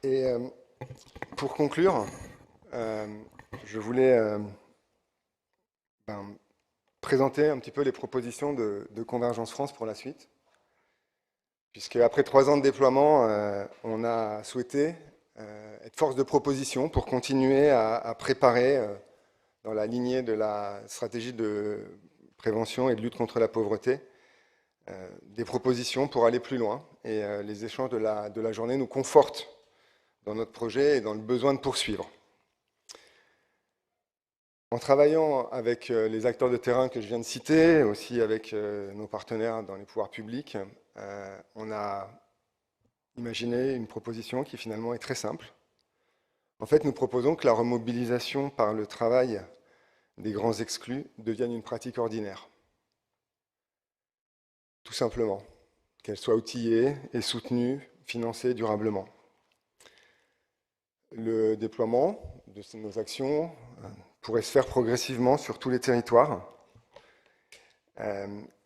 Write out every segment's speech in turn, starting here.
Et pour conclure, je voulais ben, présenter un petit peu les propositions de Convergence France pour la suite. Puisque après 3 ans de déploiement, on a souhaité être force de proposition pour continuer à préparer, dans la lignée de la stratégie de prévention et de lutte contre la pauvreté, des propositions pour aller plus loin. Et les échanges de la journée nous confortent dans notre projet et dans le besoin de poursuivre. En travaillant avec les acteurs de terrain que je viens de citer, aussi avec nos partenaires dans les pouvoirs publics, on a imaginé une proposition qui finalement est très simple. En fait, nous proposons que la remobilisation par le travail des grands exclus devienne une pratique ordinaire. Tout simplement. Qu'elle soit outillée et soutenue, financée durablement. Le déploiement de nos actions pourrait se faire progressivement sur tous les territoires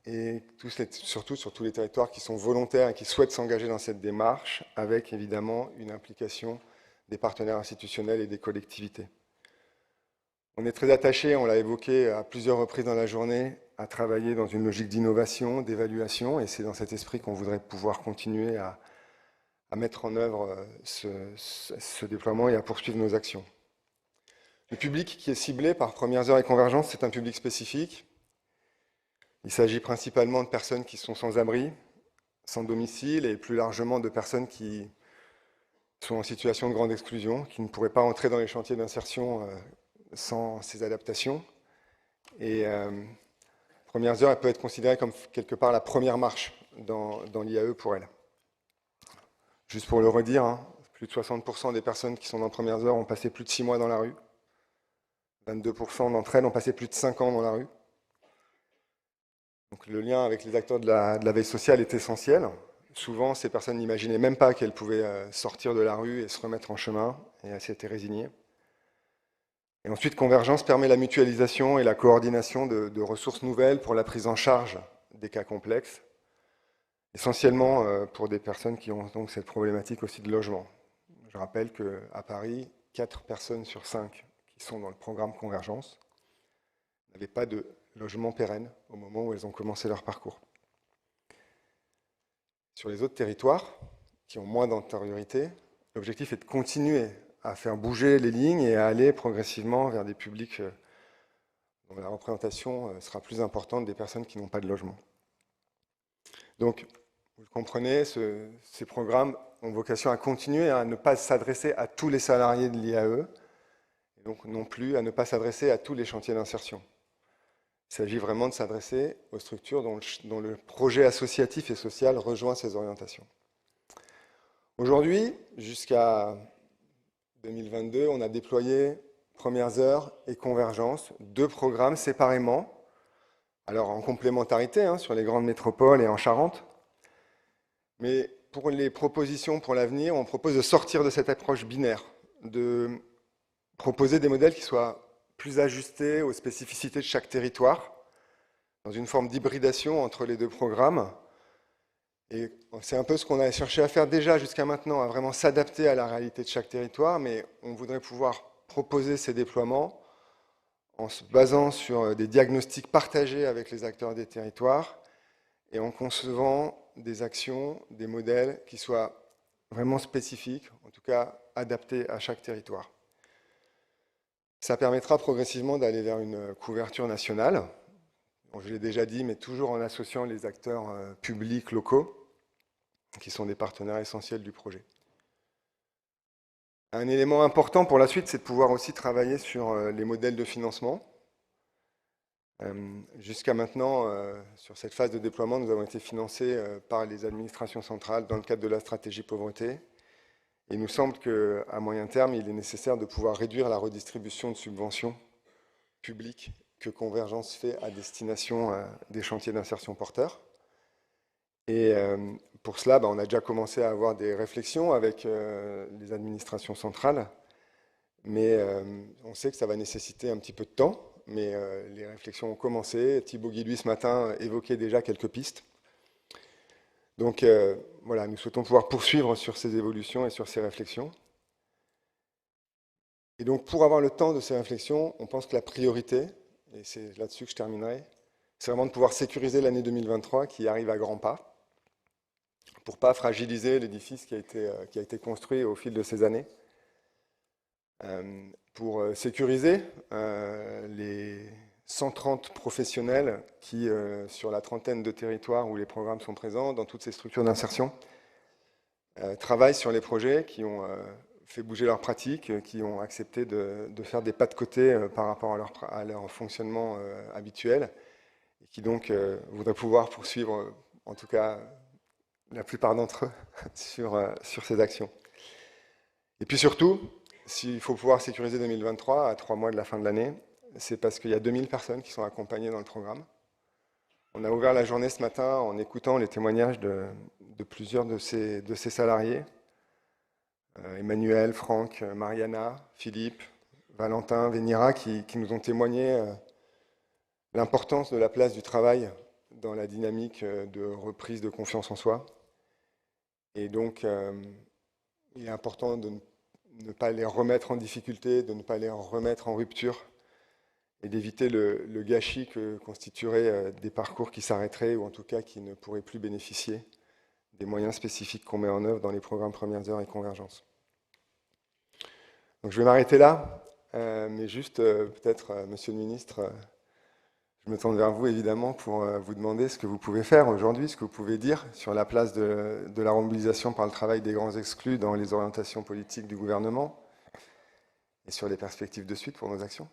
et surtout sur tous les territoires qui sont volontaires et qui souhaitent s'engager dans cette démarche, avec évidemment une implication des partenaires institutionnels et des collectivités. On est très attaché, on l'a évoqué à plusieurs reprises dans la journée, à travailler dans une logique d'innovation, d'évaluation, et c'est dans cet esprit qu'on voudrait pouvoir continuer à mettre en œuvre ce déploiement et à poursuivre nos actions. Le public qui est ciblé par Premières Heures et Convergence, c'est un public spécifique. Il s'agit principalement de personnes qui sont sans abri, sans domicile, et plus largement de personnes qui sont en situation de grande exclusion, qui ne pourraient pas entrer dans les chantiers d'insertion sans ces adaptations. Et Premières Heures, elle peut être considérée comme quelque part la première marche dans l'IAE pour elle. Juste pour le redire, plus de 60% des personnes qui sont dans Premières Heures ont passé plus de 6 mois dans la rue. 22% d'entre elles ont passé plus de 5 ans dans la rue. Donc le lien avec les acteurs de la veille sociale est essentiel. Souvent, ces personnes n'imaginaient même pas qu'elles pouvaient sortir de la rue et se remettre en chemin, et elles s'étaient résignées. Et ensuite, Convergence permet la mutualisation et la coordination de ressources nouvelles pour la prise en charge des cas complexes, essentiellement pour des personnes qui ont donc cette problématique aussi de logement. Je rappelle qu'à Paris, 4 personnes sur 5 qui sont dans le programme Convergence n'avaient pas de logement pérenne au moment où elles ont commencé leur parcours. Sur les autres territoires, qui ont moins d'antériorité, l'objectif est de continuer à faire bouger les lignes et à aller progressivement vers des publics dont la représentation sera plus importante des personnes qui n'ont pas de logement. Donc, vous le comprenez, ces programmes ont vocation à continuer à ne pas s'adresser à tous les salariés de l'IAE, et donc non plus à ne pas s'adresser à tous les chantiers d'insertion. Il s'agit vraiment de s'adresser aux structures dont le projet associatif et social rejoint ces orientations. Aujourd'hui, jusqu'à 2022, on a déployé Premières Heures et Convergence, 2 programmes séparément, alors en complémentarité sur les grandes métropoles et en Charente. Mais pour les propositions pour l'avenir, on propose de sortir de cette approche binaire, de proposer des modèles qui soient plus ajustés aux spécificités de chaque territoire, dans une forme d'hybridation entre les 2 programmes. Et c'est un peu ce qu'on a cherché à faire déjà jusqu'à maintenant, à vraiment s'adapter à la réalité de chaque territoire, mais on voudrait pouvoir proposer ces déploiements en se basant sur des diagnostics partagés avec les acteurs des territoires et en concevant des actions, des modèles qui soient vraiment spécifiques, en tout cas adaptés à chaque territoire. Ça permettra progressivement d'aller vers une couverture nationale. Bon, je l'ai déjà dit, mais toujours en associant les acteurs publics locaux, qui sont des partenaires essentiels du projet. Un élément important pour la suite, c'est de pouvoir aussi travailler sur les modèles de financement. Jusqu'à maintenant, sur cette phase de déploiement, nous avons été financés par les administrations centrales dans le cadre de la stratégie pauvreté. Et il nous semble qu'à moyen terme, il est nécessaire de pouvoir réduire la redistribution de subventions publiques que Convergence fait à destination des chantiers d'insertion porteurs. Et pour cela, on a déjà commencé à avoir des réflexions avec les administrations centrales, mais on sait que ça va nécessiter un petit peu de temps, mais les réflexions ont commencé. Thibaut Guilluy, ce matin, évoquait déjà quelques pistes. Donc voilà, nous souhaitons pouvoir poursuivre sur ces évolutions et sur ces réflexions. Et donc, pour avoir le temps de ces réflexions, on pense que la priorité, et c'est là-dessus que je terminerai, c'est vraiment de pouvoir sécuriser l'année 2023 qui arrive à grands pas, pour ne pas fragiliser l'édifice qui a été construit au fil de ces années, pour sécuriser les 130 professionnels qui, sur la trentaine de territoires où les programmes sont présents, dans toutes ces structures d'insertion, travaillent sur les projets, qui ont fait bouger leurs pratiques, qui ont accepté de faire des pas de côté par rapport à leur fonctionnement habituel, et qui donc voudraient pouvoir poursuivre, en tout cas la plupart d'entre eux, sur ces actions. Et puis surtout, s'il faut pouvoir sécuriser 2023 à 3 mois de la fin de l'année, c'est parce qu'il y a 2000 personnes qui sont accompagnées dans le programme. On a ouvert la journée ce matin en écoutant les témoignages de plusieurs de ces salariés. Emmanuel, Franck, Mariana, Philippe, Valentin, Vénira, qui nous ont témoigné l'importance de la place du travail dans la dynamique de reprise de confiance en soi. Et donc, il est important de ne pas les remettre en difficulté, de ne pas les remettre en rupture, et d'éviter le gâchis que constitueraient des parcours qui s'arrêteraient, ou en tout cas qui ne pourraient plus bénéficier des moyens spécifiques qu'on met en œuvre dans les programmes Premières Heures et Convergence. Donc je vais m'arrêter là, mais juste peut-être, Monsieur le Ministre, je me tourne vers vous évidemment pour vous demander ce que vous pouvez faire aujourd'hui, ce que vous pouvez dire sur la place de la remobilisation par le travail des grands exclus dans les orientations politiques du gouvernement et sur les perspectives de suite pour nos actions.